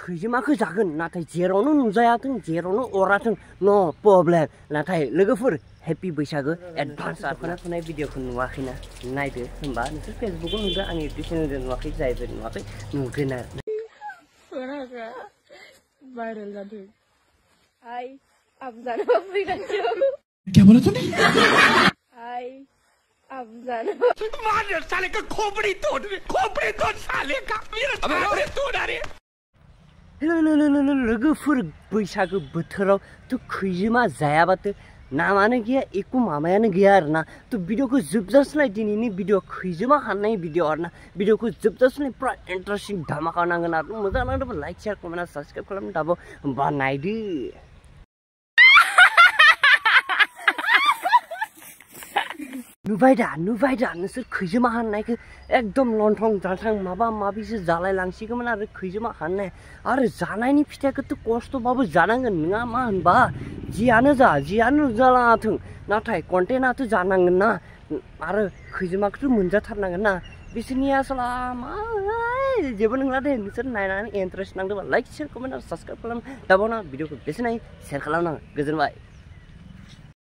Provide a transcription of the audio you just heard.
खैजिमाखौ जागोन नाथाय जेरावनो नुजायाथों जेरावनो अराथों नो प्रब्लेम नाथाय लोगोफोर हेपि बैसागो एडभान्स आरखोना फुनाय भिडिअखौ नुवाखैना नायदो होमबा नोंसोर फेसबुकाव नुदो आं इउटिउब चेनेलजों नुवाखै जायबो नुवाखै नुगोन आरो वायरल जादों हाय अब जाना फैगासिनो क्या बोला तूने हाय अब जाना मार साले का खोपड़ी तोड़ साले का मेरा तोड़ अरे लोगोफोर बैसागो बोथोराव तो खैजिमा जायाबाथ नामानो गैया एको माबायानो गैया आरोना तो भिडिअखौ जोबजासिम दिनैनि भिडिअ खैजिमा हाननाय भिडिअ आरोना भिडिअखौ जोबजासिम पुरा इन्टारेस्टिं धामाका नांगोन आरो मोजां नांदोंबा लाइक शेयार कमेन्ट आरो साबस्क्राइब खालामनो दाबो होमबा नायदो नुबाय दा नोंसोर खैजिमा हाननायखौ एकदम लन्थं जाथां माबा माबिसो जालाय लांसिगौमोन आरो खैजिमा हाननाय आरो जानायनि फिथाइखौथ' खस्थ'बाबो जानांगोन नङा मा होनबा जियानो जालाङाथों नाथाय कन्टेन्टआथ' जानांगोन ना आरो खैजिमाखौथ' मोनजाथारनांगोन ना बिसोरनि आसला मा जेबो नंला दे नोंसोर नायनानै इन्टारेस्ट नांदोंबा लाइक शेयार कमेन्ट आरो साबस्क्राइब खालाम दाबावना भिडिअखौ बेसेनाय शेयार खालामनांगोन गोजोनबाय।